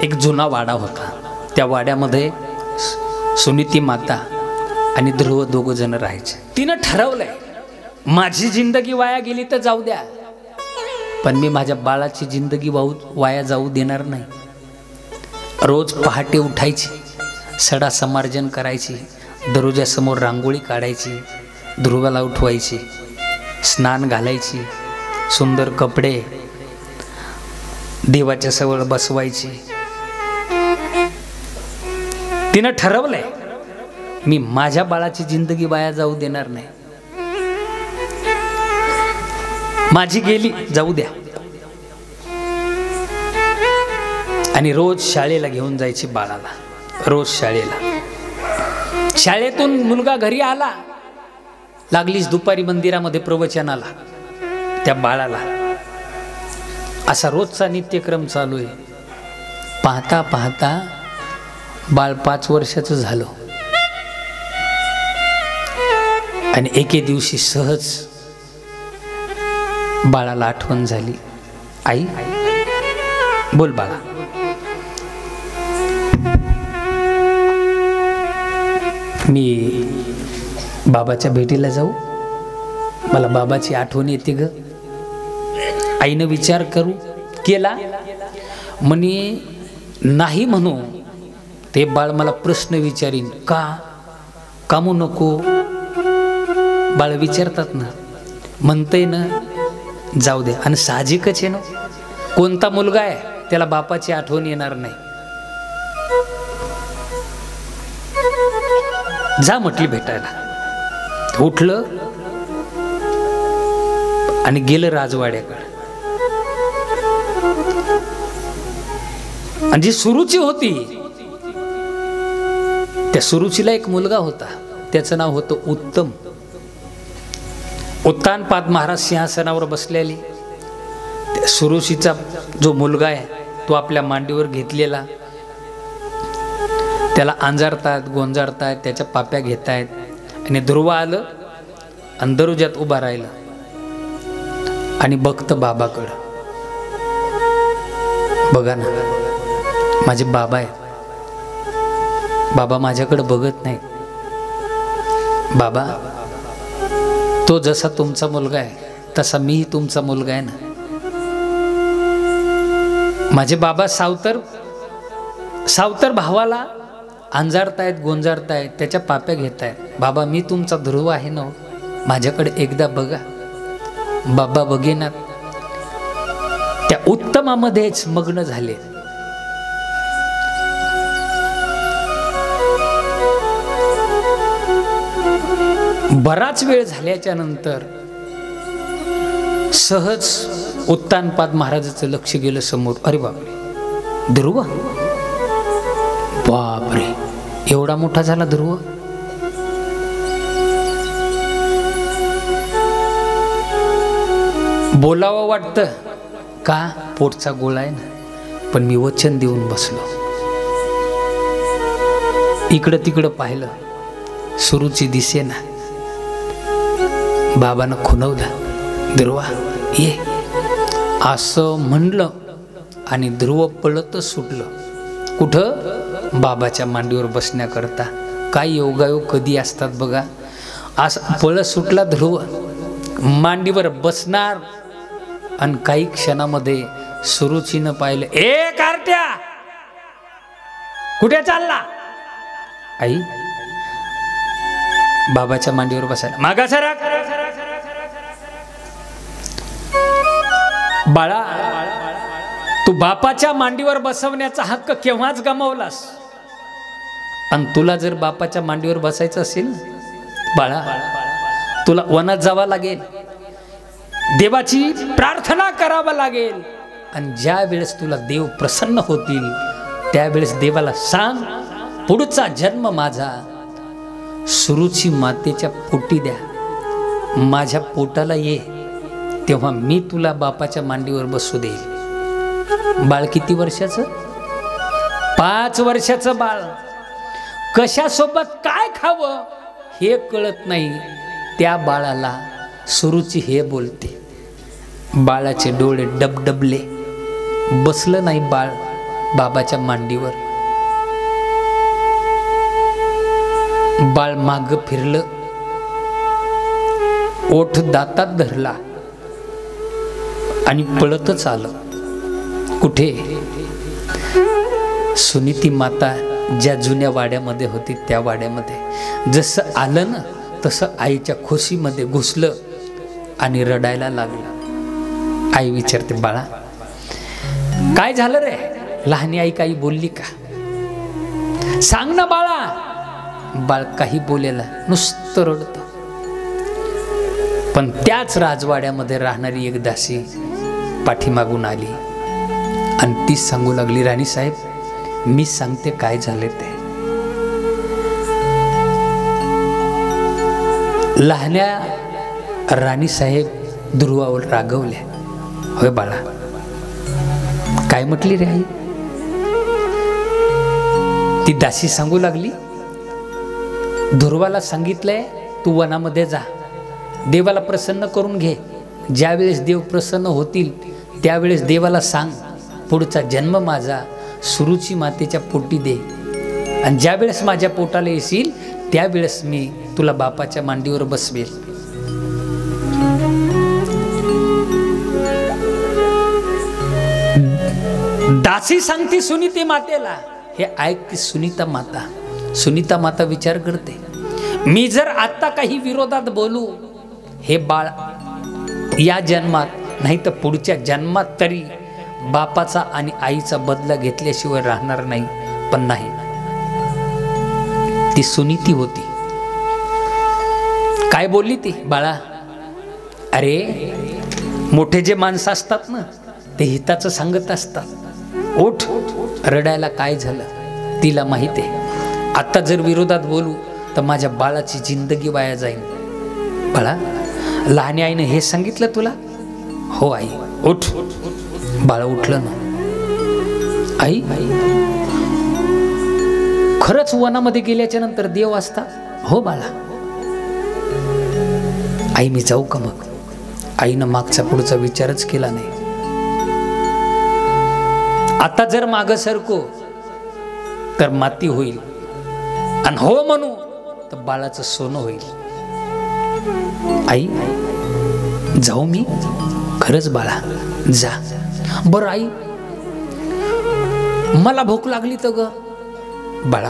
एक जुना वाडा होता। त्या वाड्यामध्ये सुनीती माता आणि ध्रुव दोघं जण राहायचे। तिनं ठरवलंय माझी जिंदगी वाया गेली तर जाऊ द्या, पण मी माझ्या बाळाची जिंदगी वाया जाऊ देणार नाही। रोज पहाटे उठायची, सडा समार्जन करायची, दरवाजासमोर रांगोळी काढायची, ध्रुवाला उठवायची, स्नान घालायची, सुंदर कपडे देवाच्या जवळ बसवायची। तिनं ठरवलंय मी माझ्या बाळाची जिंदगी वाया जाऊ देणार नाही, माझी गेली जाऊ द्या। आणि रोज शाळेला घेऊन जायची बाळाला, रोज शाळेला। शाळेतून मुलगा घरी आला, लागलीच दुपारी मंदिरामध्ये प्रवचनाला त्या बाळाला। असा रोजचा नित्यक्रम चालू आहे। पाहता पाहता बाळ 5 वर्षाचं झालं आणि एके दिवशी सहज बाळाला आठवण झाली, आई बोल बाळा। मी बाबाच्या भेटीला जाऊ, मला बाबाची आठवण येते ग। आईनं विचार केला, म्हणे नाही म्हणू ते बाळ मला प्रश्न विचारीन, का म्हणू नको? बाळ विचारतात ना, म्हणतंय ना जाऊ दे। आणि साहजिकच आहे ना, कोणता मुलगा आहे त्याला बापाची आठवण येणार नाही। जा म्हटली भेटायला। उठलं आणि गेलं राजवाड्याकडे। आणि जी सुरुची होती त्या सुरुचीला एक मुलगा होता, त्याचं नाव होतं उत्तम। उत्तानपाद महाराज सिंहासनावर बसलेली, त्या सुरुचीचा जो मुलगा आहे तो आपल्या मांडीवर घेतलेला, त्याला अंजारतात गोंजारतात, त्याच्या पाप्या घेतायत। आणि ध्रुव आलं आणि दरवाजात उभा राहिलं आणि बघतं बाबाकडं। बघा ना, माझे बाबा आहेत, बाबा माझ्याकडे बघत नाही। बाबा तो जसा तुमचा मुलगा आहे तसा मीही तुमचा मुलगा आहे ना। माझे बाबा सावतर भावाला अंजारतायत गोंजारतायत, त्याच्या पाप्या घेतायत। बाबा मी तुमचा ध्रुव आहे ना, माझ्याकडे एकदा बघा। बाबा बघेनात, त्या उत्तमामध्येच मग्न झाले। बराच वेळ झाल्याच्या नंतर सहज उत्तानपाद महाराजाचं लक्ष गेलं समोर। अरे बापरे, ध्रुव, बापरे एवढा मोठा झाला ध्रुव। बोलावं वाटतं का, पोटचा गोळा आहे ना, पण मी वचन देऊन बसलो। इकडं तिकडं पाहिलं, सुरुची दिसेना। बाबानं खुणवलं, ध्रुवा ये असं म्हणलं आणि ध्रुव पळतच सुटलं। कुठं? बाबाच्या मांडीवर बसण्याकरता। काय योगायोग कधी असतात बघा। असं पळत सुटला ध्रुव, मांडीवर बसणार आणि काही क्षणामध्ये सुरुचीनं पाहिलं, ए कार्ट्या कुठे चालला? आई बाबाच्या मांडीवर बसायला, मागा सरक। बाळा, तू बापाच्या मांडीवर बसवण्याचा हक्क केव्हाच गमावलास। आणि तुला जर बापाच्या मांडीवर बसायचं असेल बाळा, तुला वनात जावं लागेल, देवाची प्रार्थना करावं लागेल। आणि ज्या वेळेस तुला देव प्रसन्न होतील त्यावेळेस देवाला सांग, पुढचा जन्म माझा सुरुची मातेच्या पोटी द्या, माझ्या पोटाला ये, तेव्हा मी तुला बापाच्या मांडीवर बसू देईल। बाळ किती वर्षाचं? 5 वर्षाचं बाळ। कशासोबत काय खावं हे कळत नाही त्या बाळाला सुरुची हे बोलते। बाळाचे डोळे डबडबले, बसलं नाही बाळ, बाबाच्या मांडीवर बाळ माग फिरलं, ओठ दातात धरला आणि पळतच आलं. कुठे? सुनीती माता ज्या जुन्या वाड्यामध्ये होती त्या वाड्यामध्ये. जसं आलं ना तसं आईच्या खोशीमध्ये घुसलं आणि रडायला लागलं. आई विचारते, बाळा काय झालं रे? लहानी आई काही बोलली का? सांग ना बाळा. बाळ काही बोलेला, नुसतं रडतं. पण त्याच राजवाड्यामध्ये राहणारी एक दासी पाठीमागून आली आणि ती सांगू लागली, राणी साहेब मी सांगते काय झाले ते. लहान्या राणी साहेब ध्रुवावर रागवल्या. होय बाळा, काय म्हटली रे आई? ती दासी सांगू लागली, ध्रुवाला सांगितलंय तू वनामध्ये जा, देवाला प्रसन्न करून घे. ज्यावेळेस देव प्रसन्न होतील त्यावेळेस देवाला सांग पुढचा जन्म माझा सुरुची मातेच्या पोटी दे, आणि ज्यावेळेस माझ्या पोटाला येशील त्यावेळेस मी तुला बापाच्या मांडीवर बसवेल. दासी सांगते सुनीती मातेला. हे ऐकते सुनीता माता. सुनीता माता विचार करते, मी जर आता काही विरोधात बोलू, हे बाळ या जन्मात नाही तर पुढच्या जन्मात तरी बापाचा आणि आईचा बदला घेतल्याशिवाय राहणार नाही. पण नाही, ती सुनीती होती. काय बोलली ती? बाळा अरे मोठे जे माणसं असतात ना ते हिताचं सांगत असतात. उठ, रडायला काय झालं तिला माहित आहे. आता जर विरोधात बोलू तर माझ्या बाळाची जिंदगी वाया जाईल. बाळा लहानी आईने हे सांगितलं तुला? हो आई. उठ. बाळ उठलं ना. आई खरंच वनामध्ये गेल्याच्या नंतर देव असतात? हो बाळा. आई मी जाऊ का मग? आईनं मागचा पुढचा विचारच केला नाही. आता जर माग सरको तर माती होईल, आणि हो म्हणू तर बाळाचं सोनं होईल. आई जाऊ मी? खरंच बाळा जा. बरं आई मला भूक लागली तर ग? बाळा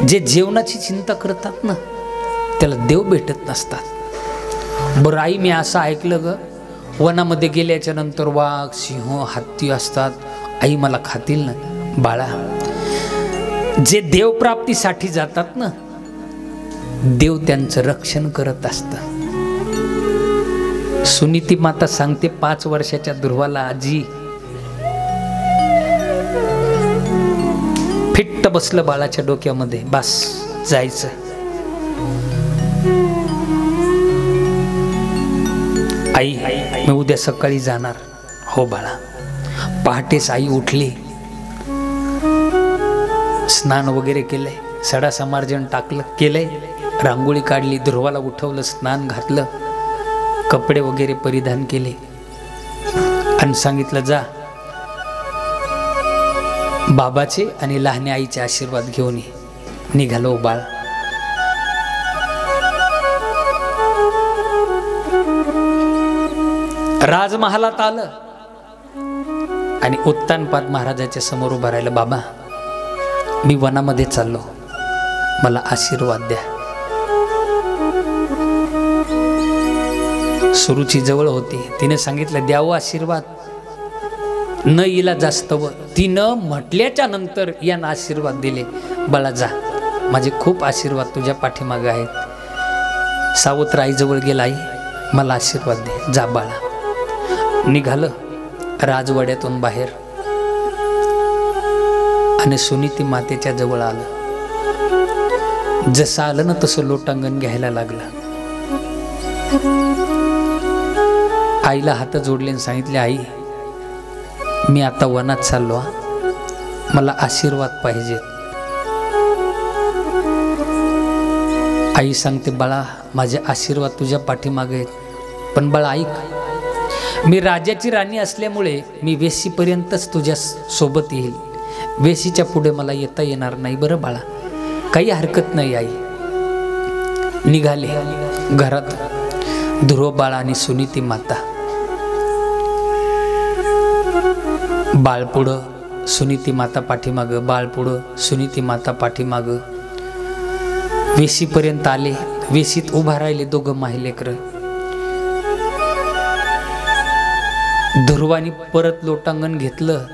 जे जेवणाची चिंता करतात ना त्याला देव भेटत नसतात. बरं आई मी असं ऐकलं ग वनामध्ये गेल्याच्या नंतर वाघ, सिंह, हत्ती असतात. आई मला खातील ना? बाळा जे देवप्राप्तीसाठी जातात ना देव त्यांचं रक्षण करत असतं. सुनीती माता सांगते 5 वर्षाच्या ध्रुवाला आजी फिट्ट बसलं बाळाच्या डोक्यामध्ये. बस जायचं. आई मी उद्या सकाळी जाणार. हो बाळा. पहाटेच आई उठली, स्नान वगैरे केलंय, सडा समार्जन केलंय, रांगोळी काढली, ध्रुवाला उठवलं, स्नान घातलं, कपडे वगैरे परिधान केले आणि सांगितलं जा बाबाचे आणि लहान्या आईचे आशीर्वाद घेऊन ये. निघालो बाळ. राजमहालात आलं आणि उत्तानपाद महाराजाच्या समोर उभं राहिलं. बाबा मी वनामध्ये चाललो, मला आशीर्वाद द्या. सुरुची जवळ होती, तिने सांगितलं द्यावं आशीर्वाद. न इला जास्त व तिनं म्हटल्याच्या नंतर यांना आशीर्वाद दिले. बाळा जा, माझे खूप आशीर्वाद तुझ्या पाठीमागे आहेत. सावत्राईजवळ गेला, आई मला आशीर्वाद दे. जा बाळा. निघालं राजवाड्यातून बाहेर आणि सुनीती मातेच्या जवळ आलं. जसं आलं ना तसं लोटांगण घ्यायला लागलं. आईला हात जोडले आणि सांगितले आई मी आता वनात चाललो, मला आशीर्वाद पाहिजेत. आई सांगते बाळा माझे आशीर्वाद तुझ्या पाठीमागे आहेत, पण बाळा ऐक, मी राजाची राणी असल्यामुळे मी वेशीपर्यंतच तुझ्या सोबत येईल, वेशीच्या पुढे मला येता येणार नाही बरं बाळा. काही हरकत नाही आई. निघाले घरात ध्रुव बाळ आणि सुनीती माता. बाळ पुढं सुनीती माता पाठीमागं, बाळ पुढं सुनीती माता पाठीमागं. वेशीपर्यंत आले. वेशीत उभा राहिले दोघं माहिलेकर. ध्रुवानी परत लोटांगण घेतलं,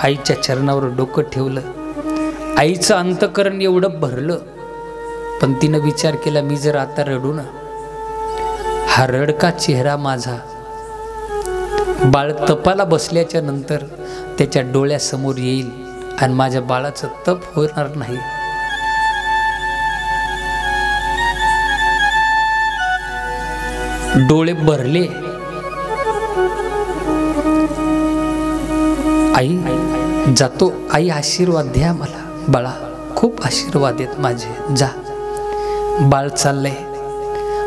आईच्या चरणावर डोकं ठेवलं. आईचं अंतकरण एवढं भरलं, पण तिनं विचार केला मी जर आता रडू ना, हा रडका चेहरा माझा बाळ तपाला बसल्याच्या नंतर त्याच्या डोळ्यासमोर येईल आणि माझ्या बाळाचं तप होणार नाही. डोळे भरले. आई जातो. आई आशीर्वाद द्या मला बाळा, खूप आशीर्वाद आहेत माझे, जा. बाळ चाललंय.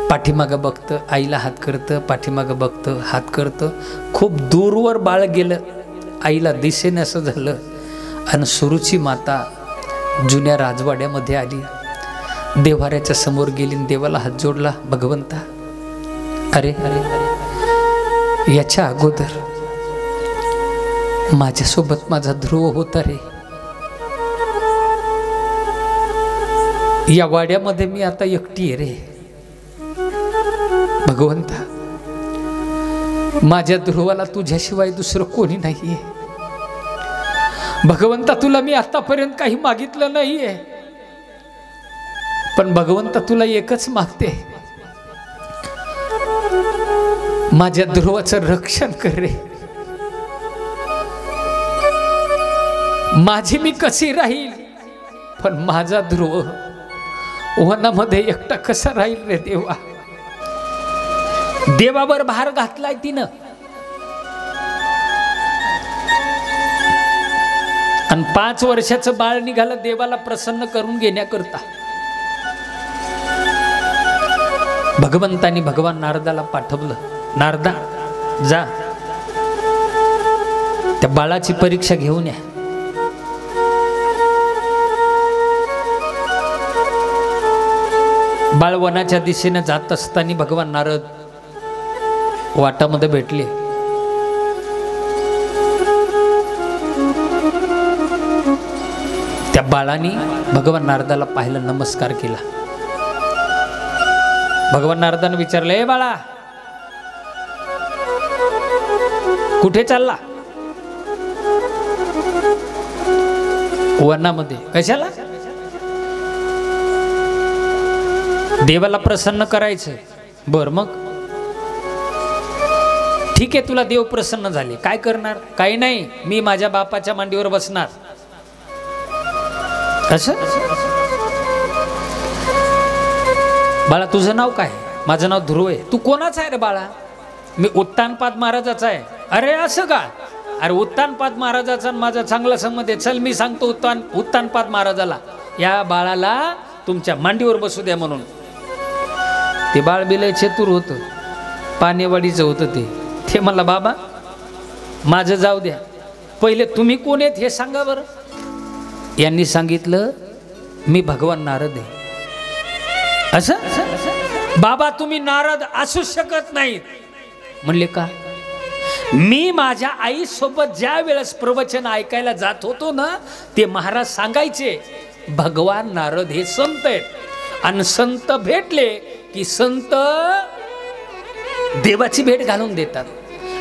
पाठीमागं बघतं, आईला हात करतं, पाठीमागं बघतं, हात करतं. खूप दूरवर बाळ गेलं, आईला दिसेन असं झालं. आणि सुरुची माता जुन्या राजवाड्यामध्ये आली. देव्हाऱ्याच्या समोर गेली, देवाला हात जोडला. भगवंता, अरे याच्या अगोदर माझ्यासोबत माझा ध्रुव होता रे. या वाड्यामध्ये मी आता एकटी आहे रे. भगवंता, माझ्या ध्रुवाला तुझ्याशिवाय दुसरं कोणी नाहीये. भगवंता, तुला मी आतापर्यंत काही मागितलं नाहीये, पण भगवंता तुला एकच मागते, माझ्या ध्रुवाचं रक्षण कर रे. माझी मी कशी राहील, पण माझा ध्रुव वनामध्ये एकटा कसा राहील रे देवा. देवावर भार घातलाय तिनं. आणि 5 वर्षाचं बाळ निघालं देवाला प्रसन्न करून घेण्याकरता. भगवंतानी भगवान नारदाला पाठवलं. नारदा, जा त्या बाळाची परीक्षा घेऊन या. बाळ वनाच्या दिशेने जात असताना भगवान नारद वाटामध्ये भेटले. त्या बाळाने भगवान नारदाला पाहिलं, नमस्कार केला. भगवान नारदाने विचारलं, ए बाळा, कुठे चालला? वनामध्ये. कशाला? देवाला प्रसन्न करायचं. बर, मग ठीक आहे, तुला देव प्रसन्न झाले, काय करणार? काही नाही, मी माझ्या बापाच्या मांडीवर बसणार. कसं? बाळा, तुझं नाव काय? माझं नाव ध्रुव आहे. तू कोणाचा आहे रे बाळा? मी उत्तानपाद महाराजाचा आहे. अरे असं का? अरे उत्तानपाद महाराजाचा माझा चांगला संबंध आहे. चल मी सांगतो उत्तानपाद महाराजाला या बाळाला तुमच्या मांडीवर बसू द्या म्हणून. ते बाळ बिलय चतुर होतं, पानेवाडीचं होतं ते मला, बाबा माझं जाऊ द्या, पहिले तुम्ही कोण आहेत हे सांगा बरं. यांनी सांगितलं, मी भगवान नारद आहे. असं? बाबा तुम्ही नारद असू शकत नाहीत. म्हणले का? मी माझ्या आई सोबत ज्या वेळेस प्रवचन ऐकायला जात होतो ना, ते महाराज सांगायचे भगवान नारद हे संत आहेत, आणि संत भेटले की संत देवाची भेट घालून देतात.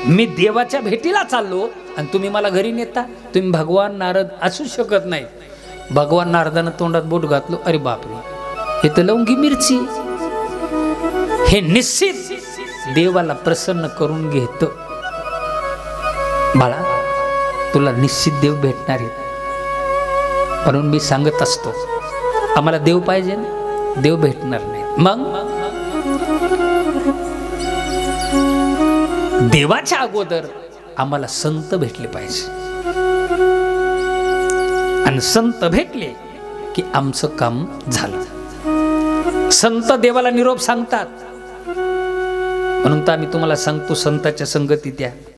मी देवाच्या भेटीला चाललो आणि तुम्ही मला घरी नेता. तुम्ही भगवान नारद असू शकत नाही. भगवान नारदानं तोंडात बोट घातलो. अरे बापरे, हे तर लवंगी मिरची. हे निश्चित देवाला प्रसन्न करून घेत. बाळा, तुला निश्चित देव भेटणार आहे. म्हणून मी सांगत असतो, आम्हाला देव पाहिजे, देव भेटणार नाही. मग देवाच्या अगोदर आम्हाला संत भेटले पाहिजे, आणि संत भेटले की आमचं काम झालं. संत देवाला निरोप सांगतात. म्हणून तर आम्ही तुम्हाला सांगतो संताच्या संगतीत या.